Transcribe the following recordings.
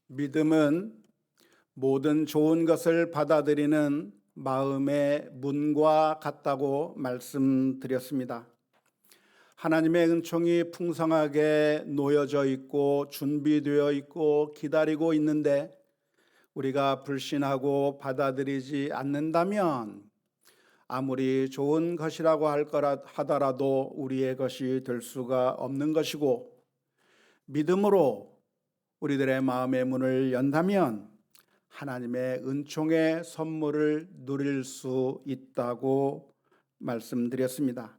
믿음은 모든 좋은 것을 받아들이는 마음의 문과 같다고 말씀드렸습니다. 하나님의 은총이 풍성하게 놓여져 있고 준비되어 있고 기다리고 있는데 우리가 불신하고 받아들이지 않는다면 아무리 좋은 것이라고 하더라도 우리의 것이 될 수가 없는 것이고, 믿음으로 우리들의 마음의 문을 연다면 하나님의 은총의 선물을 누릴 수 있다고 말씀드렸습니다.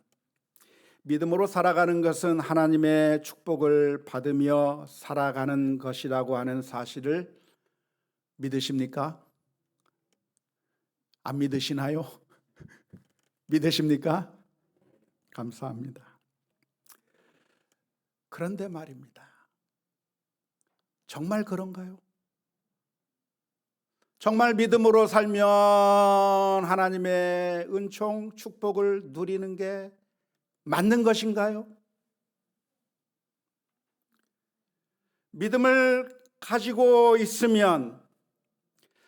믿음으로 살아가는 것은 하나님의 축복을 받으며 살아가는 것이라고 하는 사실을 믿으십니까? 안 믿으시나요? 믿으십니까? 감사합니다. 그런데 말입니다. 정말 그런가요? 정말 믿음으로 살면 하나님의 은총, 축복을 누리는 게 맞는 것인가요? 믿음을 가지고 있으면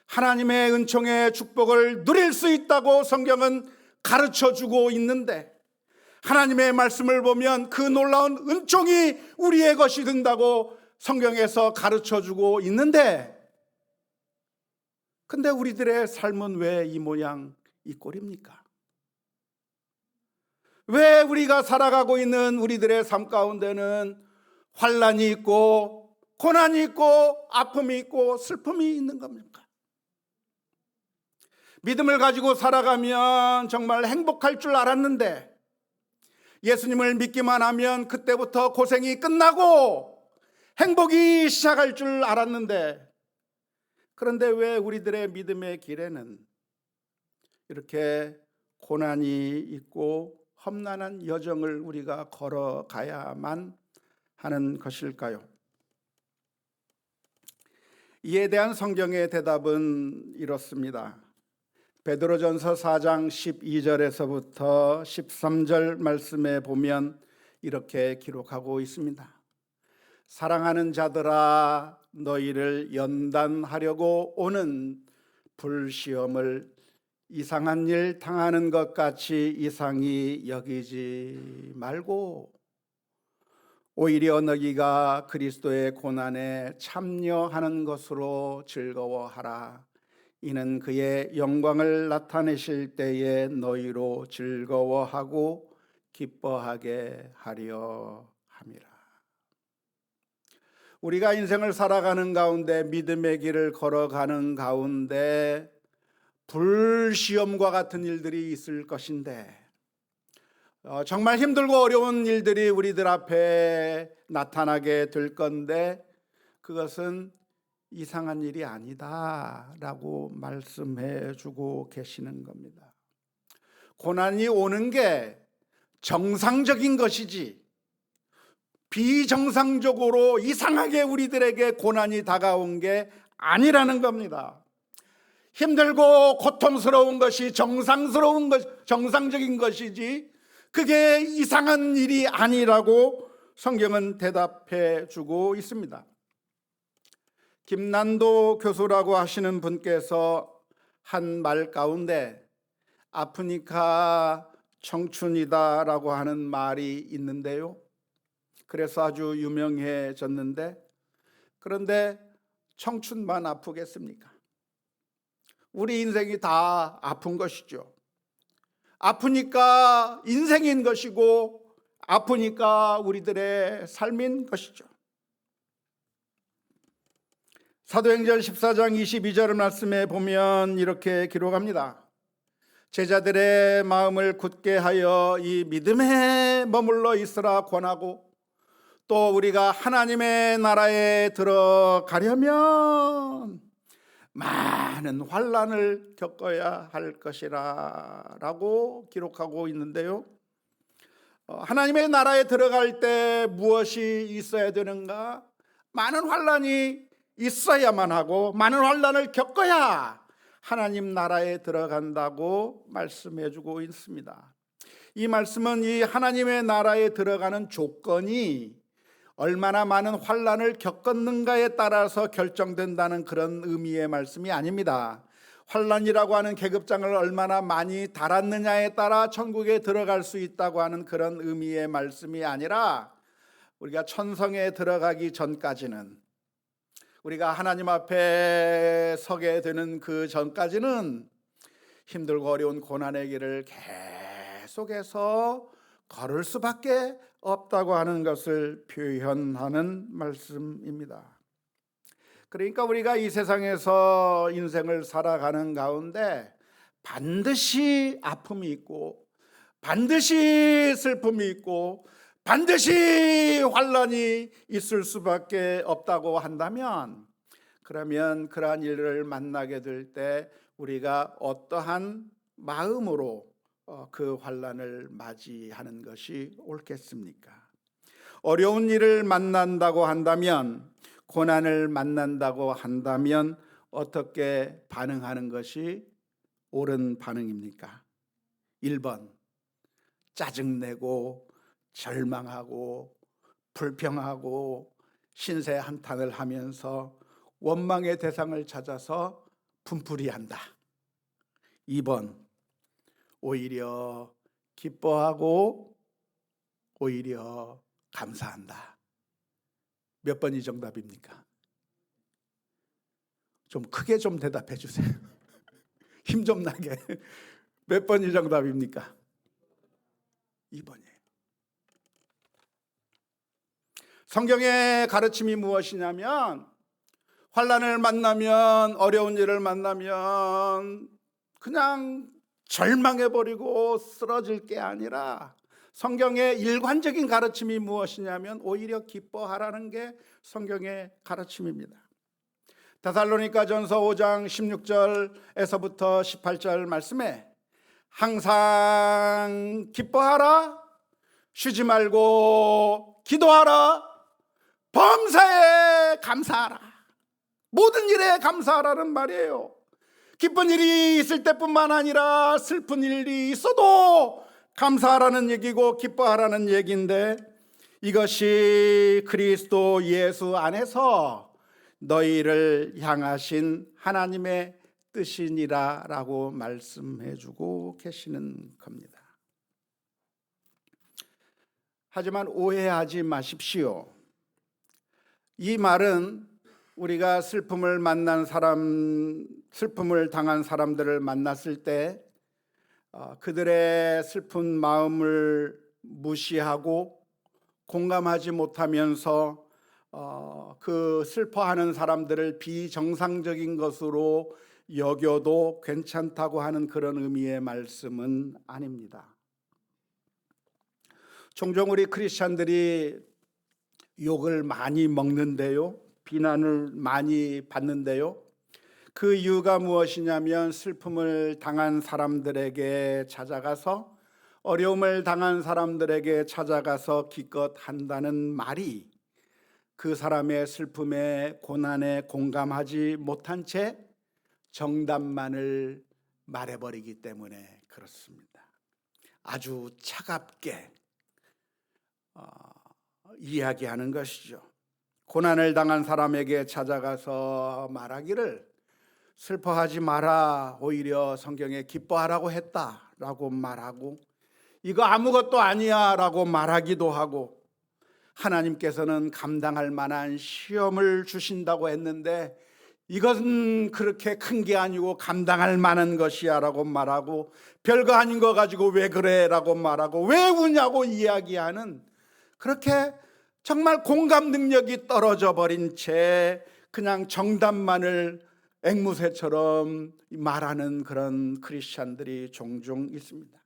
하나님의 은총의 축복을 누릴 수 있다고 성경은 가르쳐 주고 있는데, 하나님의 말씀을 보면 그 놀라운 은총이 우리의 것이 된다고 성경에서 가르쳐 주고 있는데, 근데 우리들의 삶은 왜 이 모양 이 꼴입니까? 왜 우리가 살아가고 있는 우리들의 삶 가운데는 환난이 있고 고난이 있고 아픔이 있고 슬픔이 있는 겁니까? 믿음을 가지고 살아가면 정말 행복할 줄 알았는데, 예수님을 믿기만 하면 그때부터 고생이 끝나고 행복이 시작할 줄 알았는데, 그런데 왜 우리들의 믿음의 길에는 이렇게 고난이 있고 험난한 여정을 우리가 걸어가야만 하는 것일까요? 이에 대한 성경의 대답은 이렇습니다. 베드로전서 4장 12절에서부터 13절 말씀에 보면 이렇게 기록하고 있습니다. 사랑하는 자들아, 너희를 연단하려고 오는 불시험을 이상한 일 당하는 것 같이 이상히 여기지 말고 오히려 너희가 그리스도의 고난에 참여하는 것으로 즐거워하라. 이는 그의 영광을 나타내실 때에 너희로 즐거워하고 기뻐하게 하려 함이라. 우리가 인생을 살아가는 가운데, 믿음의 길을 걸어가는 가운데 불시험과 같은 일들이 있을 것인데, 정말 힘들고 어려운 일들이 우리들 앞에 나타나게 될 건데, 그것은 이상한 일이 아니다 라고 말씀해 주고 계시는 겁니다. 고난이 오는 게 정상적인 것이지, 비정상적으로 이상하게 우리들에게 고난이 다가온 게 아니라는 겁니다. 힘들고 고통스러운 것이 정상적인 것이지, 그게 이상한 일이 아니라고 성경은 대답해 주고 있습니다. 김난도 교수라고 하시는 분께서 한 말 가운데 아프니까 청춘이다라고 하는 말이 있는데요. 그래서 아주 유명해졌는데, 그런데 청춘만 아프겠습니까? 우리 인생이 다 아픈 것이죠. 아프니까 인생인 것이고, 아프니까 우리들의 삶인 것이죠. 사도행전 14장 22절 말씀에 보면 이렇게 기록합니다. 제자들의 마음을 굳게 하여 이 믿음에 머물러 있으라 권하고, 또 우리가 하나님의 나라에 들어가려면 많은 환난을 겪어야 할 것이라 라고 기록하고 있는데요. 하나님의 나라에 들어갈 때 무엇이 있어야 되는가? 많은 환난이 있어야만 하고 많은 환난을 겪어야 하나님 나라에 들어간다고 말씀해 주고 있습니다. 이 말씀은 이 하나님의 나라에 들어가는 조건이 얼마나 많은 환난을 겪었는가에 따라서 결정된다는 그런 의미의 말씀이 아닙니다. 환난이라고 하는 계급장을 얼마나 많이 달았느냐에 따라 천국에 들어갈 수 있다고 하는 그런 의미의 말씀이 아니라, 우리가 천성에 들어가기 전까지는, 우리가 하나님 앞에 서게 되는 그 전까지는 힘들고 어려운 고난의 길을 계속해서 걸을 수밖에 없다고 하는 것을 표현하는 말씀입니다. 그러니까 우리가 이 세상에서 인생을 살아가는 가운데 반드시 아픔이 있고, 반드시 슬픔이 있고, 반드시 환난이 있을 수밖에 없다고 한다면, 그러면 그러한 일을 만나게 될 때 우리가 어떠한 마음으로 그 환난을 맞이하는 것이 옳겠습니까? 어려운 일을 만난다고 한다면, 고난을 만난다고 한다면 어떻게 반응하는 것이 옳은 반응입니까? 1번, 짜증내고 절망하고 불평하고 신세 한탄을 하면서 원망의 대상을 찾아서 분풀이한다. 2번, 오히려 기뻐하고 오히려 감사한다. 몇 번이 정답입니까? 좀 크게 좀 대답해 주세요. 힘 좀 나게. 몇 번이 정답입니까? 2번이에요. 성경의 가르침이 무엇이냐면, 환난을 만나면, 어려운 일을 만나면 그냥 절망해버리고 쓰러질 게 아니라, 성경의 일관적인 가르침이 무엇이냐면 오히려 기뻐하라는 게 성경의 가르침입니다. 데살로니가전서 5장 16절에서부터 18절 말씀에 항상 기뻐하라, 쉬지 말고 기도하라, 범사에 감사하라, 모든 일에 감사하라는 말이에요. 기쁜 일이 있을 때뿐만 아니라 슬픈 일이 있어도 감사하라는 얘기고 기뻐하라는 얘기인데, 이것이 그리스도 예수 안에서 너희를 향하신 하나님의 뜻이니라 라고 말씀해 주고 계시는 겁니다. 하지만 오해하지 마십시오. 이 말은 우리가 슬픔을 당한 사람들을 만났을 때 그들의 슬픈 마음을 무시하고 공감하지 못하면서 그 슬퍼하는 사람들을 비정상적인 것으로 여겨도 괜찮다고 하는 그런 의미의 말씀은 아닙니다. 종종 우리 크리스찬들이 욕을 많이 먹는데요, 비난을 많이 받는데요, 그 이유가 무엇이냐면 슬픔을 당한 사람들에게 찾아가서, 어려움을 당한 사람들에게 찾아가서 기껏 한다는 말이 그 사람의 슬픔에 고난에 공감하지 못한 채 정답만을 말해버리기 때문에 그렇습니다. 아주 차갑게 이야기하는 것이죠. 고난을 당한 사람에게 찾아가서 말하기를 슬퍼하지 마라, 오히려 성경에 기뻐하라고 했다라고 말하고, 이거 아무것도 아니야 라고 말하기도 하고, 하나님께서는 감당할 만한 시험을 주신다고 했는데 이것은 그렇게 큰 게 아니고 감당할 만한 것이야 라고 말하고, 별거 아닌 거 가지고 왜 그래 라고 말하고, 왜 우냐고 이야기하는, 그렇게 정말 공감 능력이 떨어져 버린 채 그냥 정답만을 앵무새처럼 말하는 그런 크리스찬들이 종종 있습니다.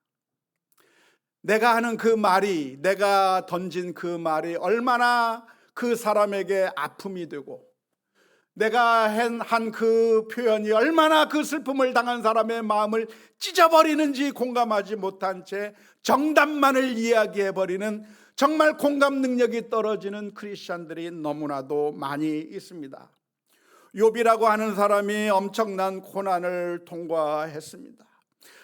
내가 하는 그 말이, 내가 던진 그 말이 얼마나 그 사람에게 아픔이 되고, 내가 한 그 표현이 얼마나 그 슬픔을 당한 사람의 마음을 찢어버리는지 공감하지 못한 채 정답만을 이야기해버리는, 정말 공감 능력이 떨어지는 크리스찬들이 너무나도 많이 있습니다. 욥이라고 하는 사람이 엄청난 고난을 통과했습니다.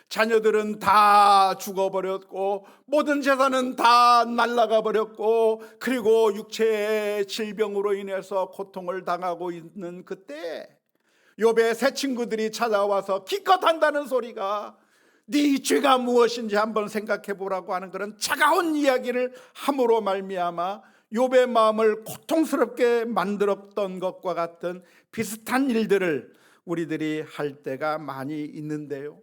자녀들은 다 죽어버렸고 모든 재산은 다 날아가 버렸고 그리고 육체의 질병으로 인해서 고통을 당하고 있는 그때 욥의 새 친구들이 찾아와서 기껏 한다는 소리가 네 죄가 무엇인지 한번 생각해 보라고 하는 그런 차가운 이야기를 함으로 말미암아 욥의 마음을 고통스럽게 만들었던 것과 같은 비슷한 일들을 우리들이 할 때가 많이 있는데요,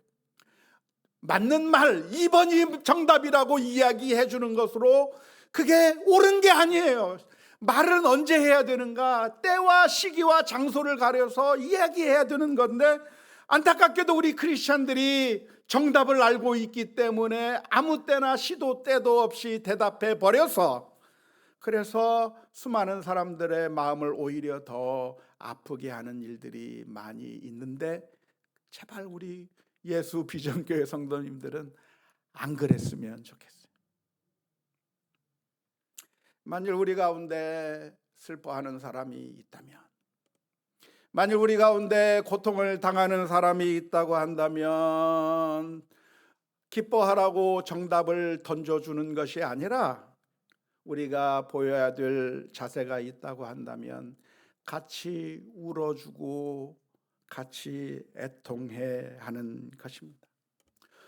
맞는 말 2번이 정답이라고 이야기해 주는 것으로 그게 옳은 게 아니에요. 말은 언제 해야 되는가? 때와 시기와 장소를 가려서 이야기해야 되는 건데 안타깝게도 우리 크리스찬들이 정답을 알고 있기 때문에 아무 때나 시도 때도 없이 대답해 버려서 그래서 수많은 사람들의 마음을 오히려 더 아프게 하는 일들이 많이 있는데 제발 우리 예수 비전교회 성도님들은 안 그랬으면 좋겠어요. 만일 우리 가운데 슬퍼하는 사람이 있다면, 만일 우리 가운데 고통을 당하는 사람이 있다고 한다면 기뻐하라고 정답을 던져주는 것이 아니라 우리가 보여야 될 자세가 있다고 한다면 같이 울어주고 같이 애통해 하는 것입니다.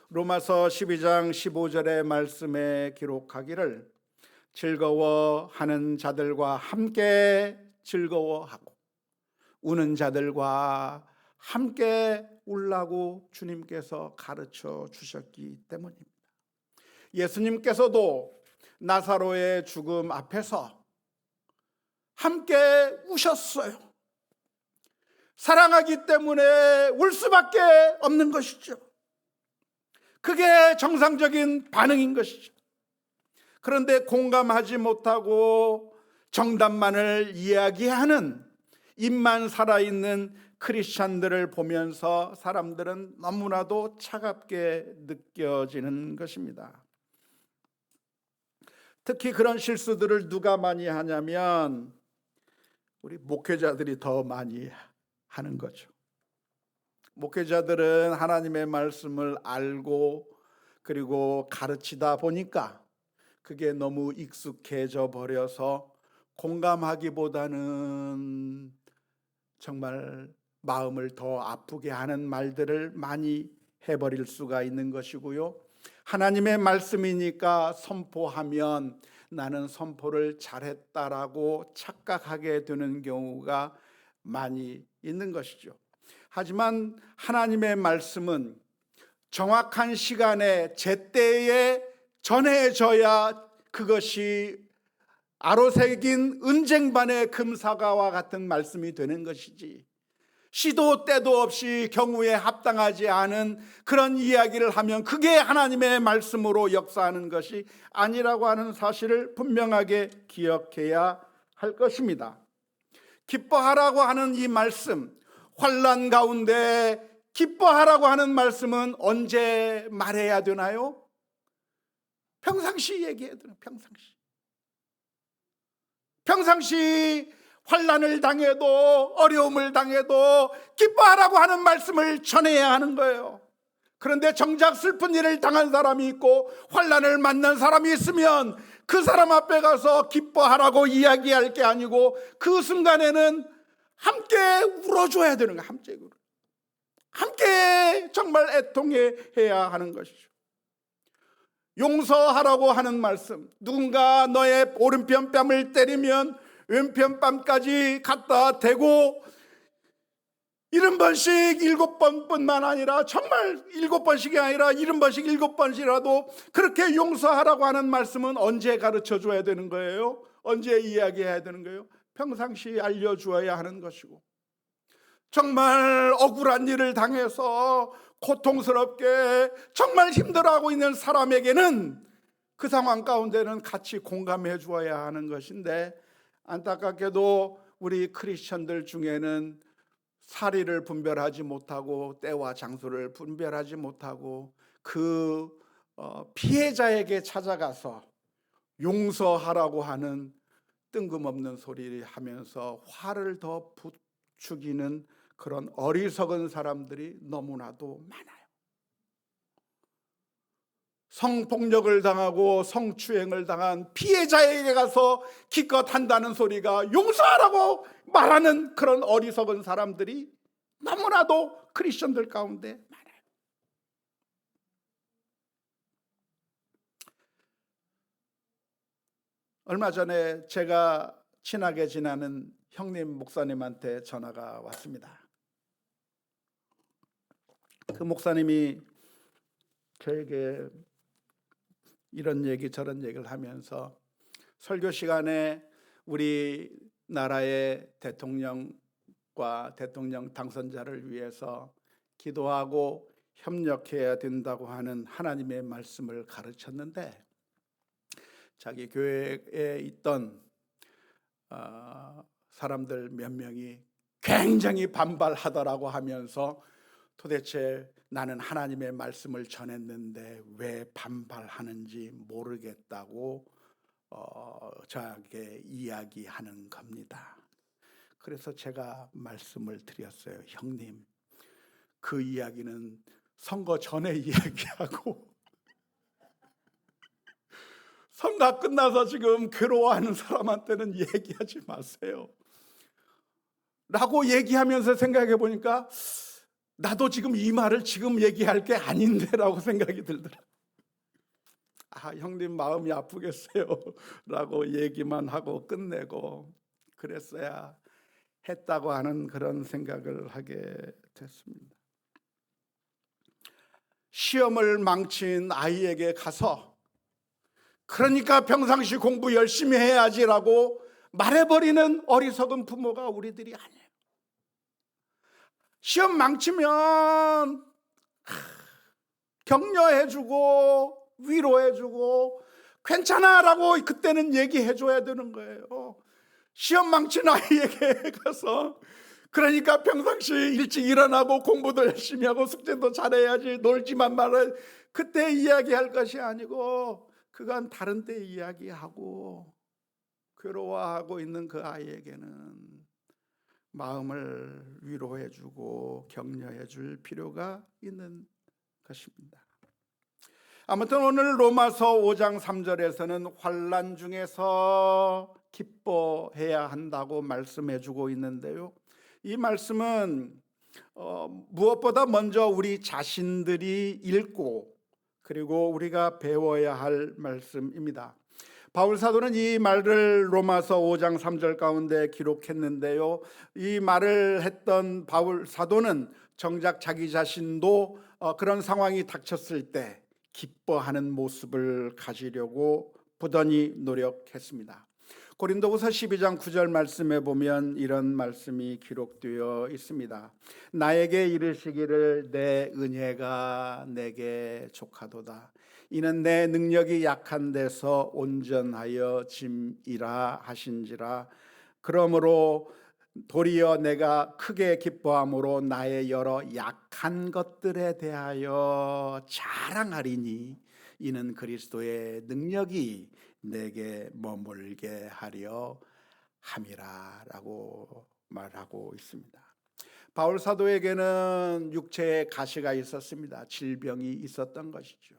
로마서 12장 15절의 말씀에 기록하기를 즐거워하는 자들과 함께 즐거워하고 우는 자들과 함께 울라고 주님께서 가르쳐 주셨기 때문입니다. 예수님께서도 나사로의 죽음 앞에서 함께 우셨어요. 사랑하기 때문에 울 수밖에 없는 것이죠. 그게 정상적인 반응인 것이죠. 그런데 공감하지 못하고 정답만을 이야기하는 입만 살아있는 크리스찬들을 보면서 사람들은 너무나도 차갑게 느껴지는 것입니다. 특히 그런 실수들을 누가 많이 하냐면 우리 목회자들이 더 많이 하는 거죠. 목회자들은 하나님의 말씀을 알고 그리고 가르치다 보니까 그게 너무 익숙해져 버려서 공감하기보다는 정말 마음을 더 아프게 하는 말들을 많이 해버릴 수가 있는 것이고요. 하나님의 말씀이니까 선포하면 나는 선포를 잘했다라고 착각하게 되는 경우가 많이 있는 것이죠. 하지만 하나님의 말씀은 정확한 시간에 제때에 전해져야 그것이 아로새긴 은쟁반의 금사과와 같은 말씀이 되는 것이지, 시도 때도 없이 경우에 합당하지 않은 그런 이야기를 하면 그게 하나님의 말씀으로 역사하는 것이 아니라고 하는 사실을 분명하게 기억해야 할 것입니다. 기뻐하라고 하는 이 말씀, 환난 가운데 기뻐하라고 하는 말씀은 언제 말해야 되나요? 평상시 얘기해야 되나요? 평상시 환난을 당해도 어려움을 당해도 기뻐하라고 하는 말씀을 전해야 하는 거예요. 그런데 정작 슬픈 일을 당한 사람이 있고 환난을 만난 사람이 있으면 그 사람 앞에 가서 기뻐하라고 이야기할 게 아니고 그 순간에는 함께 울어줘야 되는 거예요. 함께 정말 애통해야 하는 것이죠. 용서하라고 하는 말씀, 누군가 너의 오른편 뺨을 때리면 왼편 뺨까지 갖다 대고 70번씩 7번뿐만 아니라 정말 7번씩이 아니라 70번씩 7번씩이라도 그렇게 용서하라고 하는 말씀은 언제 가르쳐 줘야 되는 거예요? 언제 이야기해야 되는 거예요? 평상시 알려주어야 하는 것이고, 정말 억울한 일을 당해서 고통스럽게 정말 힘들어하고 있는 사람에게는 그 상황 가운데는 같이 공감해 주어야 하는 것인데, 안타깝게도 우리 크리스천들 중에는 사리를 분별하지 못하고 때와 장소를 분별하지 못하고 그 피해자에게 찾아가서 용서하라고 하는 뜬금없는 소리를 하면서 화를 더 부추기는 그런 어리석은 사람들이 너무나도 많아요. 성폭력을 당하고 성추행을 당한 피해자에게 가서 기껏 한다는 소리가 용서하라고 말하는 그런 어리석은 사람들이 너무나도 크리스천들 가운데 많아요. 얼마 전에 제가 친하게 지내는 형님 목사님한테 전화가 왔습니다. 그 목사님이 저에게 이런 얘기 저런 얘기를 하면서 설교 시간에 우리나라의 대통령과 대통령 당선자를 위해서 기도하고 협력해야 된다고 하는 하나님의 말씀을 가르쳤는데, 자기 교회에 있던 사람들 몇 명이 굉장히 반발하더라고 하면서 도대체 나는 하나님의 말씀을 전했는데 왜 반발하는지 모르겠다고 저에게 이야기하는 겁니다. 그래서 제가 말씀을 드렸어요. 형님, 그 이야기는 선거 전에 이야기하고 선거 끝나서 지금 괴로워하는 사람한테는 얘기하지 마세요 라고 얘기하면서 생각해 보니까 나도 지금 이 말을 지금 얘기할 게 아닌데 라고 생각이 들더라고요. 형님 마음이 아프겠어요 라고 얘기만 하고 끝내고 그랬어야 했다고 하는 그런 생각을 하게 됐습니다. 시험을 망친 아이에게 가서 그러니까 평상시 공부 열심히 해야지라고 말해버리는 어리석은 부모가 우리들이 아니에요. 시험 망치면 격려해주고 위로해주고 괜찮아라고 그때는 얘기해줘야 되는 거예요. 시험 망친 아이에게 가서 그러니까 평상시 일찍 일어나고 공부도 열심히 하고 숙제도 잘해야지, 놀지만 말아, 그때 이야기할 것이 아니고 그간 다른 때 이야기하고 괴로워하고 있는 그 아이에게는 마음을 위로해주고 격려해줄 필요가 있는 것입니다. 아무튼 오늘 로마서 5장 3절에서는 환난 중에서 기뻐해야 한다고 말씀해주고 있는데요, 이 말씀은 무엇보다 먼저 우리 자신들이 읽고 그리고 우리가 배워야 할 말씀입니다. 바울 사도는 이 말을 로마서 5장 3절 가운데 기록했는데요, 이 말을 했던 바울 사도는 정작 자기 자신도 그런 상황이 닥쳤을 때 기뻐하는 모습을 가지려고 부단히 노력했습니다. 고린도후서 12장 9절 말씀에 보면 이런 말씀이 기록되어 있습니다. 나에게 이르시기를 내 은혜가 내게 족하도다. 이는 내 능력이 약한 데서 온전하여 짐이라 하신지라. 그러므로 도리어 내가 크게 기뻐함으로 나의 여러 약한 것들에 대하여 자랑하리니 이는 그리스도의 능력이 내게 머물게 하려 함이라 라고 말하고 있습니다. 바울 사도에게는 육체에 가시가 있었습니다. 질병이 있었던 것이죠.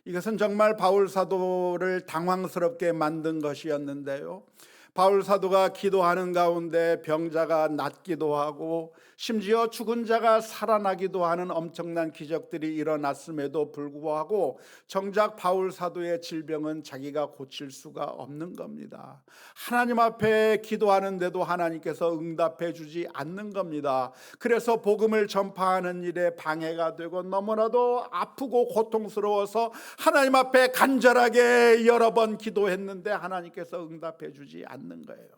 이것은 정말 바울 사도를 당황스럽게 만든 것이었는데요, 바울 사도가 기도하는 가운데 병자가 낫기도 하고 심지어 죽은 자가 살아나기도 하는 엄청난 기적들이 일어났음에도 불구하고 정작 바울 사도의 질병은 자기가 고칠 수가 없는 겁니다. 하나님 앞에 기도하는데도 하나님께서 응답해 주지 않는 겁니다. 그래서 복음을 전파하는 일에 방해가 되고 너무나도 아프고 고통스러워서 하나님 앞에 간절하게 여러 번 기도했는데 하나님께서 응답해 주지 않는 거예요.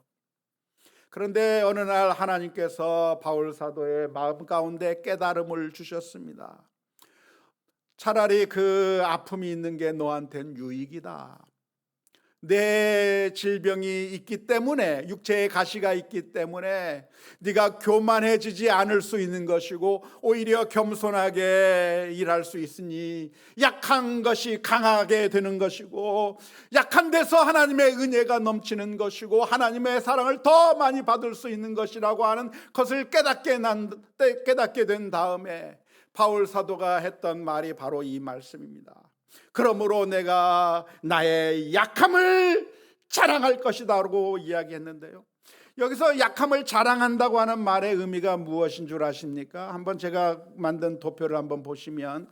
그런데 어느 날 하나님께서 바울 사도의 마음 가운데 깨달음을 주셨습니다. 차라리 그 아픔이 있는 게 너한테는 유익이다. 내 질병이 있기 때문에, 육체에 가시가 있기 때문에 네가 교만해지지 않을 수 있는 것이고 오히려 겸손하게 일할 수 있으니 약한 것이 강하게 되는 것이고 약한 데서 하나님의 은혜가 넘치는 것이고 하나님의 사랑을 더 많이 받을 수 있는 것이라고 하는 것을 깨닫게 된 다음에 바울 사도가 했던 말이 바로 이 말씀입니다. 그러므로 내가 나의 약함을 자랑할 것이다라고 이야기했는데요. 여기서 약함을 자랑한다고 하는 말의 의미가 무엇인 줄 아십니까? 한번 제가 만든 도표를 한번 보시면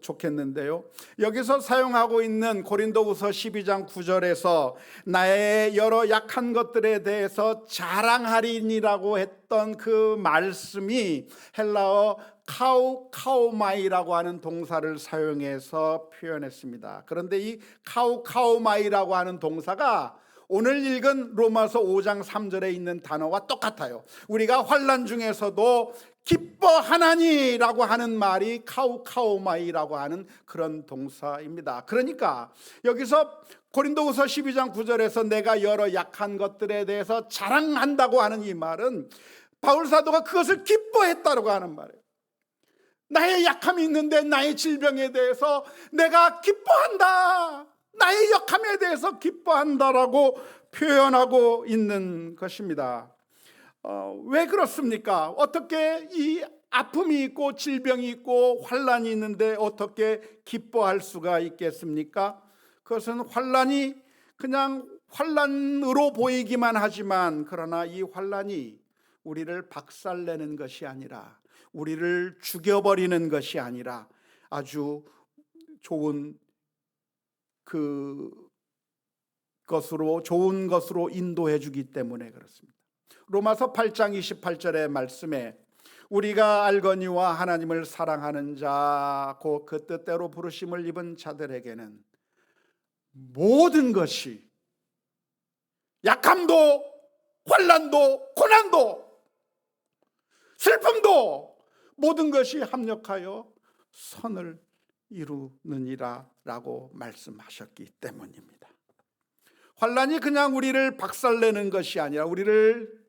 좋겠는데요. 여기서 사용하고 있는 고린도후서 12장 9절에서 나의 여러 약한 것들에 대해서 자랑하리니라고 했던 그 말씀이 헬라어 카우카우마이라고 하는 동사를 사용해서 표현했습니다. 그런데 이 카우카우마이라고 하는 동사가 오늘 읽은 로마서 5장 3절에 있는 단어와 똑같아요. 우리가 환난 중에서도 기뻐하나니라고 하는 말이 카우카우마이라고 하는 그런 동사입니다. 그러니까 여기서 고린도후서 12장 9절에서 내가 여러 약한 것들에 대해서 자랑한다고 하는 이 말은 바울 사도가 그것을 기뻐했다고 하는 말이에요. 나의 약함이 있는데 나의 질병에 대해서 내가 기뻐한다, 나의 약함에 대해서 기뻐한다라고 표현하고 있는 것입니다. 왜 그렇습니까? 어떻게 이 아픔이 있고 질병이 있고 환난이 있는데 어떻게 기뻐할 수가 있겠습니까? 그것은 환난이 그냥 환난으로 보이기만 하지만, 그러나 이 환난이 우리를 박살내는 것이 아니라, 우리를 죽여버리는 것이 아니라 아주 좋은 좋은 것으로 인도해 주기 때문에 그렇습니다. 로마서 8장 28절의 말씀에 우리가 알거니와 하나님을 사랑하는 자 곧 그 뜻대로 부르심을 입은 자들에게는 모든 것이, 약함도 환난도 고난도 슬픔도 모든 것이 합력하여 선을 이루느니라 라고 말씀하셨기 때문입니다. 환난이 그냥 우리를 박살내는 것이 아니라, 우리를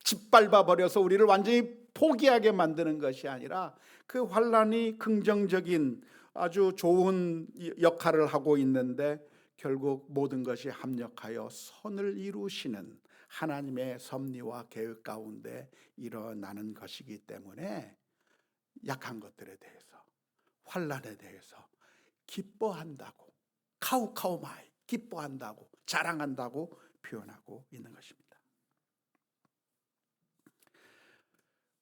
짓밟아 버려서 우리를 완전히 포기하게 만드는 것이 아니라, 그 환난이 긍정적인 아주 좋은 역할을 하고 있는데 결국 모든 것이 합력하여 선을 이루시는 하나님의 섭리와 계획 가운데 일어나는 것이기 때문에 약한 것들에 대해서, 환난에 대해서 기뻐한다고, 카우카우마이, 기뻐한다고, 자랑한다고 표현하고 있는 것입니다.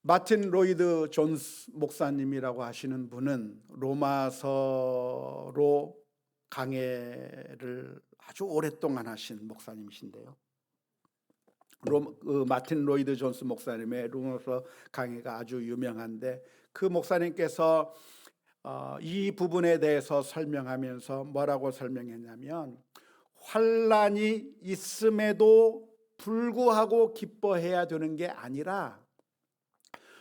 마틴 로이드 존스 목사님이라고 하시는 분은 로마서로 강해를 아주 오랫동안 하신 목사님이신데요. 마틴 로이드 존스 목사님의 로마서 강해가 아주 유명한데, 그 목사님께서 이 부분에 대해서 설명하면서 뭐라고 설명했냐면, 환난이 있음에도 불구하고 기뻐해야 되는 게 아니라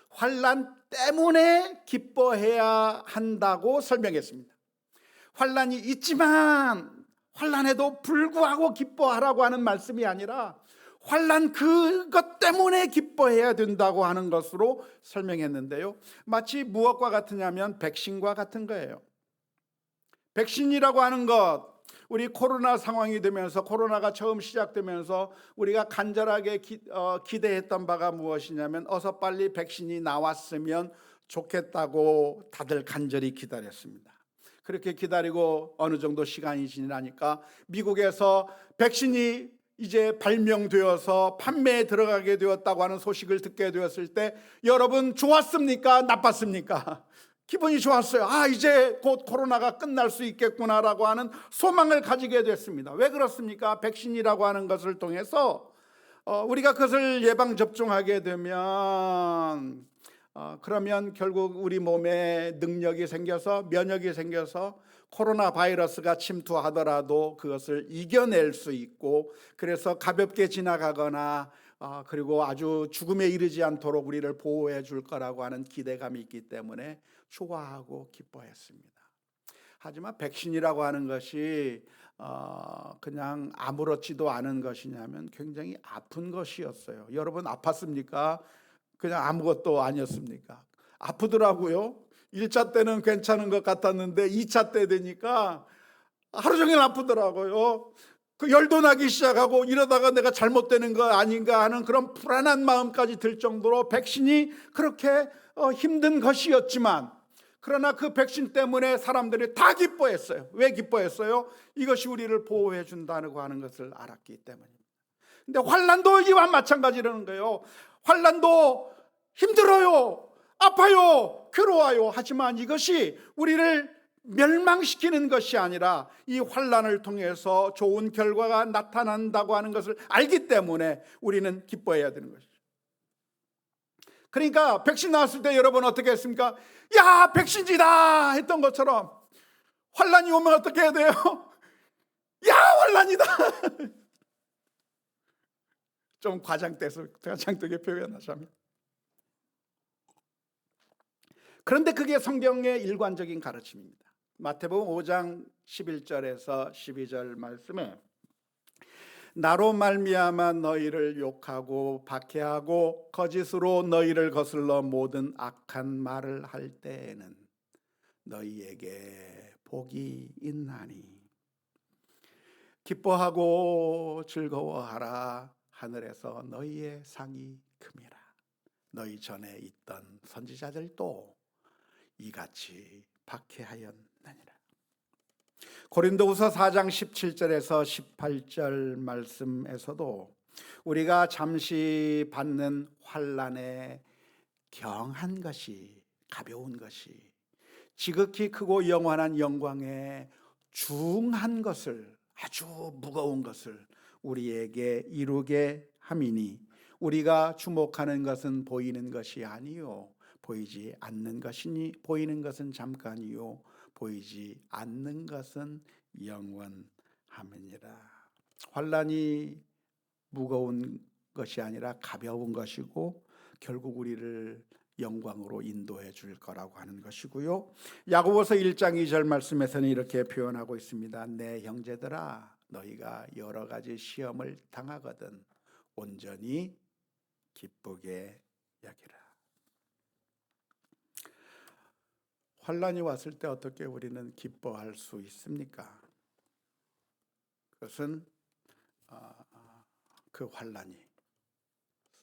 환난 때문에 기뻐해야 한다고 설명했습니다. 환난이 있지만 환난에도 불구하고 기뻐하라고 하는 말씀이 아니라 환난 그것 때문에 기뻐해야 된다고 하는 것으로 설명했는데요. 마치 무엇과 같으냐면 백신과 같은 거예요. 백신이라고 하는 것, 우리 코로나 상황이 되면서, 코로나가 처음 시작되면서 우리가 간절하게 기대했던 바가 무엇이냐면 어서 빨리 백신이 나왔으면 좋겠다고 다들 간절히 기다렸습니다. 그렇게 기다리고 어느 정도 시간이 지나니까 미국에서 백신이 이제 발명되어서 판매에 들어가게 되었다고 하는 소식을 듣게 되었을 때 여러분 좋았습니까? 나빴습니까? 기분이 좋았어요. 이제 곧 코로나가 끝날 수 있겠구나라고 하는 소망을 가지게 됐습니다. 왜 그렇습니까? 백신이라고 하는 것을 통해서 우리가 그것을 예방접종하게 되면 그러면 결국 우리 몸에 능력이 생겨서, 면역이 생겨서 코로나 바이러스가 침투하더라도 그것을 이겨낼 수 있고, 그래서 가볍게 지나가거나 그리고 아주 죽음에 이르지 않도록 우리를 보호해 줄 거라고 하는 기대감이 있기 때문에 좋아하고 기뻐했습니다. 하지만 백신이라고 하는 것이 그냥 아무렇지도 않은 것이냐면 굉장히 아픈 것이었어요. 여러분 아팠습니까? 그냥 아무것도 아니었습니까? 아프더라고요. 1차 때는 괜찮은 것 같았는데 2차 때 되니까 하루 종일 아프더라고요. 그 열도 나기 시작하고, 이러다가 내가 잘못되는 거 아닌가 하는 그런 불안한 마음까지 들 정도로 백신이 그렇게 힘든 것이었지만, 그러나 그 백신 때문에 사람들이 다 기뻐했어요. 왜 기뻐했어요? 이것이 우리를 보호해 준다고 하는 것을 알았기 때문입니다. 근데 환난도 이와 마찬가지라는 거예요. 환난도 힘들어요, 아파요, 괴로워요. 하지만 이것이 우리를 멸망시키는 것이 아니라 이 환난을 통해서 좋은 결과가 나타난다고 하는 것을 알기 때문에 우리는 기뻐해야 되는 것이죠. 그러니까 백신 나왔을 때 여러분 어떻게 했습니까? 야, 백신이다 했던 것처럼 환난이 오면 어떻게 해야 돼요? 야, 환난이다. 좀 과장되게 표현하자면. 그런데 그게 성경의 일관적인 가르침입니다. 마태복음 5장 11절에서 12절 말씀에 나로 말미암아 너희를 욕하고 박해하고 거짓으로 너희를 거슬러 모든 악한 말을 할 때에는 너희에게 복이 있나니 기뻐하고 즐거워하라. 하늘에서 너희의 상이 큼이라. 너희 전에 있던 선지자들도 이같이 박해하였느니라. 고린도후서 4장 17절에서 18절 말씀에서도 우리가 잠시 받는 환난에 경한 것이, 가벼운 것이 지극히 크고 영원한 영광에 중한 것을, 아주 무거운 것을 우리에게 이루게 함이니 우리가 주목하는 것은 보이는 것이 아니요 보이지 않는 것이니 보이는 것은 잠깐이요 보이지 않는 것은 영원함이니라. 환난이 무거운 것이 아니라 가벼운 것이고 결국 우리를 영광으로 인도해 줄 거라고 하는 것이고요. 야고보서 1장 2절 말씀에서는 이렇게 표현하고 있습니다. 내 형제들아 너희가 여러 가지 시험을 당하거든 온전히 기쁘게 여기라. 환난이 왔을 때 어떻게 우리는 기뻐할 수 있습니까? 그것은 그 환난이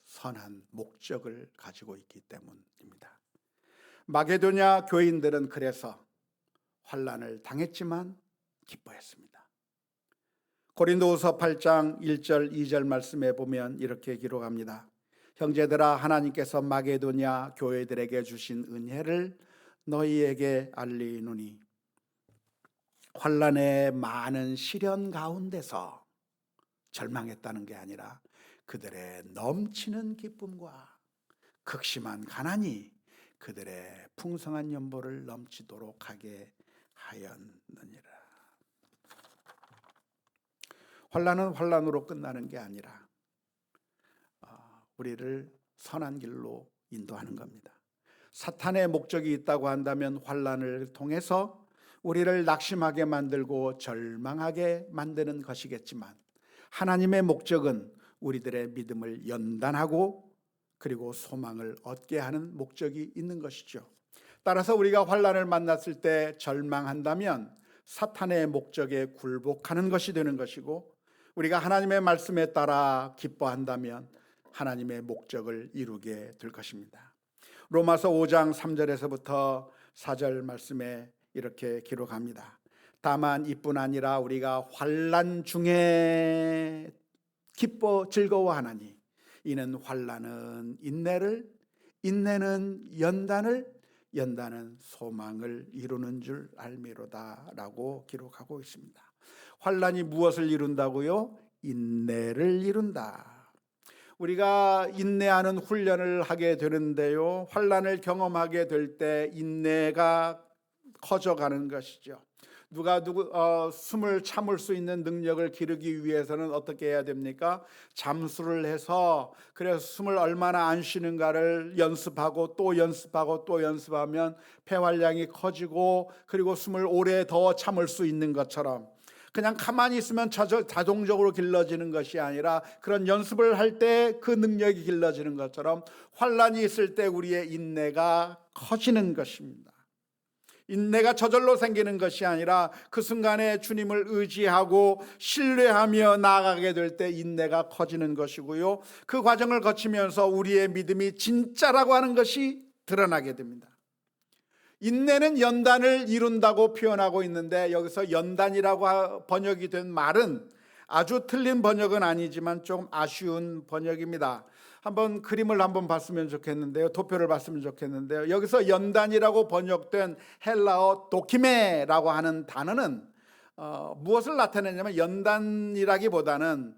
선한 목적을 가지고 있기 때문입니다. 마게도냐 교인들은 그래서 환난을 당했지만 기뻐했습니다. 고린도후서 8장 1절 2절 말씀에 보면 이렇게 기록합니다. 형제들아 하나님께서 마게도냐 교회들에게 주신 은혜를 너희에게 알리노니 환난의 많은 시련 가운데서 절망했다는 게 아니라 그들의 넘치는 기쁨과 극심한 가난이 그들의 풍성한 연보를 넘치도록 하게 하였느니라. 환난은 환난으로 끝나는 게 아니라 우리를 선한 길로 인도하는 겁니다. 사탄의 목적이 있다고 한다면 환난을 통해서 우리를 낙심하게 만들고 절망하게 만드는 것이겠지만 하나님의 목적은 우리들의 믿음을 연단하고 그리고 소망을 얻게 하는 목적이 있는 것이죠. 따라서 우리가 환난을 만났을 때 절망한다면 사탄의 목적에 굴복하는 것이 되는 것이고 우리가 하나님의 말씀에 따라 기뻐한다면 하나님의 목적을 이루게 될 것입니다. 로마서 5장 3절에서부터 4절 말씀에 이렇게 기록합니다. 다만 이뿐 아니라 우리가 환난 중에 기뻐 즐거워하나니 이는 환난은 인내를, 인내는 연단을, 연단은 소망을 이루는 줄 알미로다 라고 기록하고 있습니다. 환난이 무엇을 이룬다고요? 인내를 이룬다. 우리가 인내하는 훈련을 하게 되는데요, 환난을 경험하게 될 때 인내가 커져가는 것이죠. 누가 숨을 참을 수 있는 능력을 기르기 위해서는 어떻게 해야 됩니까? 잠수를 해서 그래서 숨을 얼마나 안 쉬는가를 연습하고 또 연습하고 또 연습하면 폐활량이 커지고 그리고 숨을 오래 더 참을 수 있는 것처럼 그냥 가만히 있으면 자동적으로 길러지는 것이 아니라 그런 연습을 할 때 그 능력이 길러지는 것처럼 환난이 있을 때 우리의 인내가 커지는 것입니다. 인내가 저절로 생기는 것이 아니라 그 순간에 주님을 의지하고 신뢰하며 나아가게 될 때 인내가 커지는 것이고요. 그 과정을 거치면서 우리의 믿음이 진짜라고 하는 것이 드러나게 됩니다. 인내는 연단을 이룬다고 표현하고 있는데 여기서 연단이라고 번역이 된 말은 아주 틀린 번역은 아니지만 좀 아쉬운 번역입니다. 한번 그림을 한번 봤으면 좋겠는데요. 도표를 봤으면 좋겠는데요. 여기서 연단이라고 번역된 헬라어 도키메라고 하는 단어는 무엇을 나타내냐면 연단이라기보다는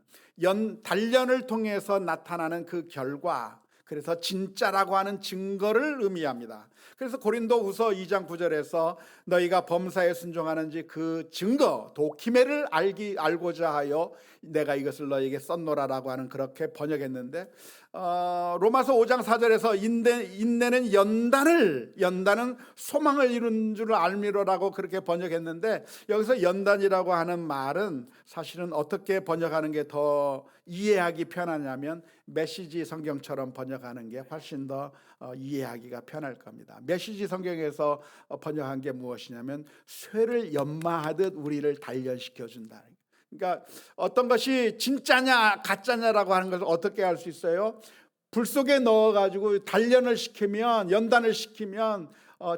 단련을 통해서 나타나는 그 결과, 그래서 진짜라고 하는 증거를 의미합니다. 그래서 고린도후서 2장 9절에서 너희가 범사에 순종하는지 그 증거 도키메를 알고자 하여 내가 이것을 너희에게 썼노라라고 하는 그렇게 번역했는데, 로마서 5장 4절에서 인내는 연단은 소망을 이룬 줄 알미로라고 그렇게 번역했는데, 여기서 연단이라고 하는 말은 사실은 어떻게 번역하는 게 더 이해하기 편하냐면 메시지 성경처럼 번역하는 게 훨씬 더 이해하기가 편할 겁니다. 메시지 성경에서 번역한 게 무엇이냐면 쇠를 연마하듯 우리를 단련시켜 준다. 그러니까 어떤 것이 진짜냐 가짜냐라고 하는 것을 어떻게 알 수 있어요? 불 속에 넣어가지고 단련을 시키면, 연단을 시키면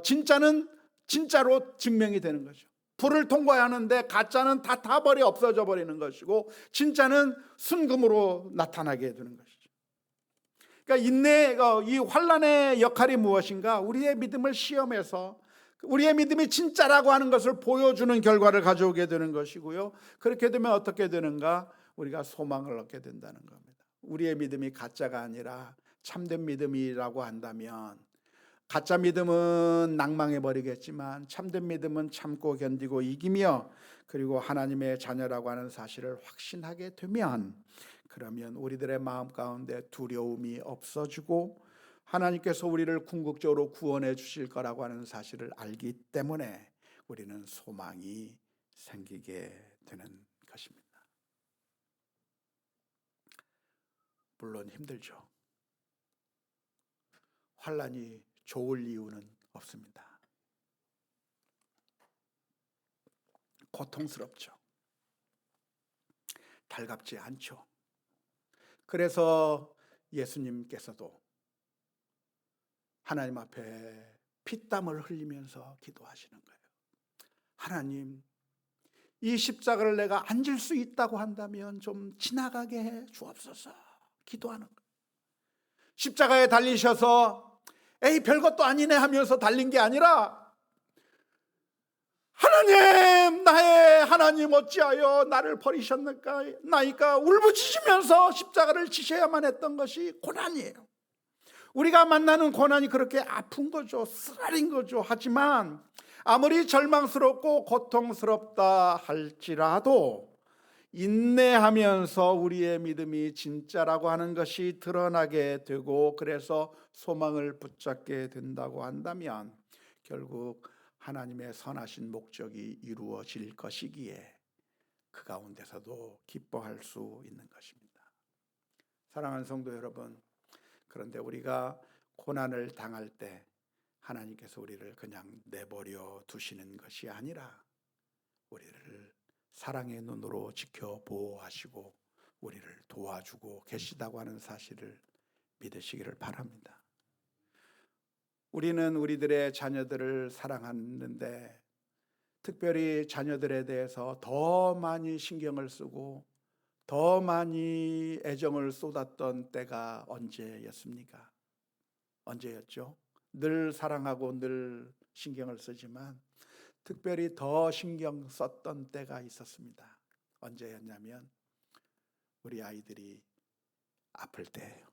진짜는 진짜로 증명이 되는 거죠. 불을 통과하는데 가짜는 다 타버려 없어져 버리는 것이고 진짜는 순금으로 나타나게 되는 것이죠. 그러니까 이 환난의 역할이 무엇인가? 우리의 믿음을 시험해서 우리의 믿음이 진짜라고 하는 것을 보여주는 결과를 가져오게 되는 것이고요. 그렇게 되면 어떻게 되는가? 우리가 소망을 얻게 된다는 겁니다. 우리의 믿음이 가짜가 아니라 참된 믿음이라고 한다면, 가짜 믿음은 낭망해 버리겠지만 참된 믿음은 참고 견디고 이기며, 그리고 하나님의 자녀라고 하는 사실을 확신하게 되면, 그러면 우리들의 마음 가운데 두려움이 없어지고 하나님께서 우리를 궁극적으로 구원해 주실 거라고 하는 사실을 알기 때문에 우리는 소망이 생기게 되는 것입니다. 물론 힘들죠. 환난이 좋을 이유는 없습니다. 고통스럽죠. 달갑지 않죠. 그래서 예수님께서도 하나님 앞에 피땀을 흘리면서 기도하시는 거예요. 하나님, 이 십자가를 내가 안 질 수 있다고 한다면 좀 지나가게 해 주옵소서 기도하는 거예요. 십자가에 달리셔서 에이 별것도 아니네 하면서 달린 게 아니라, 하나님, 나의 하나님 어찌하여 나를 버리셨나이까 울부짖으면서 십자가를 지셔야만 했던 것이 고난이에요. 우리가 만나는 고난이 그렇게 아픈 거죠. 쓰라린 거죠. 하지만 아무리 절망스럽고 고통스럽다 할지라도 인내하면서 우리의 믿음이 진짜라고 하는 것이 드러나게 되고, 그래서 소망을 붙잡게 된다고 한다면 결국 하나님의 선하신 목적이 이루어질 것이기에 그 가운데서도 기뻐할 수 있는 것입니다. 사랑하는 성도 여러분, 그런데 우리가 고난을 당할 때 하나님께서 우리를 그냥 내버려 두시는 것이 아니라 우리를 사랑의 눈으로 지켜 보호하시고 우리를 도와주고 계시다고 하는 사실을 믿으시기를 바랍니다. 우리는 우리들의 자녀들을 사랑하는데 특별히 자녀들에 대해서 더 많이 신경을 쓰고 더 많이 애정을 쏟았던 때가 언제였습니까? 언제였죠? 늘 사랑하고 늘 신경을 쓰지만 특별히 더 신경 썼던 때가 있었습니다. 언제였냐면 우리 아이들이 아플 때예요.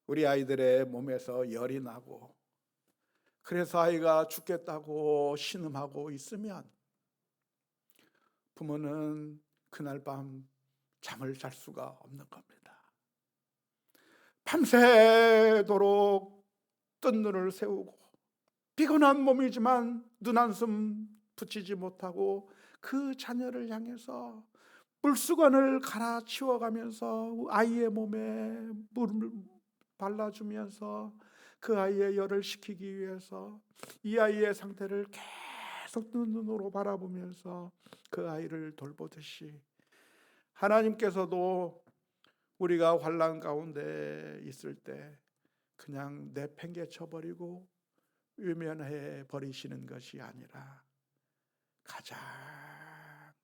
우리 아이들의 몸에서 열이 나고 그래서 아이가 죽겠다고 신음하고 있으면 부모는 그날 밤 잠을 잘 수가 없는 겁니다. 밤새도록 뜬 눈을 세우고 피곤한 몸이지만 눈 한숨 붙이지 못하고 그 자녀를 향해서 물수건을 갈아치워가면서 아이의 몸에 물을 발라주면서 그 아이의 열을 식히기 위해서 이 아이의 상태를 계속 눈으로 바라보면서 그 아이를 돌보듯이 하나님께서도 우리가 환난 가운데 있을 때 그냥 내팽개쳐버리고 외면해 버리시는 것이 아니라 가장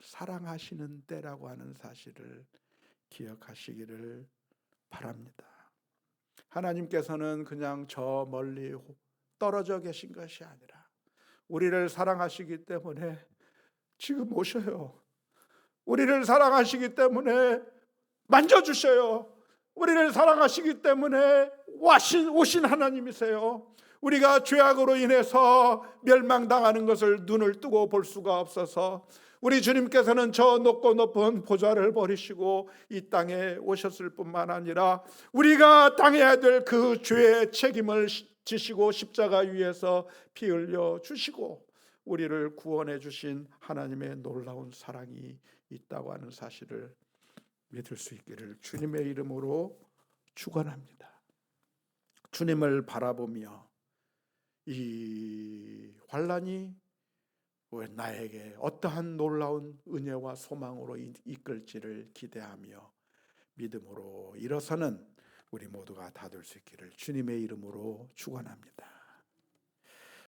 사랑하시는 때라고 하는 사실을 기억하시기를 바랍니다. 하나님께서는 그냥 저 멀리 떨어져 계신 것이 아니라 우리를 사랑하시기 때문에 지금 오셔요. 우리를 사랑하시기 때문에 만져주셔요. 우리를 사랑하시기 때문에 오신 하나님이세요. 우리가 죄악으로 인해서 멸망당하는 것을 눈을 뜨고 볼 수가 없어서 우리 주님께서는 저 높고 높은 보좌를 버리시고 이 땅에 오셨을 뿐만 아니라 우리가 당해야 될 그 죄의 책임을 지시고 십자가 위에서 피 흘려 주시고 우리를 구원해 주신 하나님의 놀라운 사랑이 있다고 하는 사실을 믿을 수 있기를 주님의 이름으로 축원합니다. 주님을 바라보며 이 환난이 나에게 어떠한 놀라운 은혜와 소망으로 이끌지를 기대하며 믿음으로 일어서는 우리 모두가 다 될 수 있기를 주님의 이름으로 축원합니다.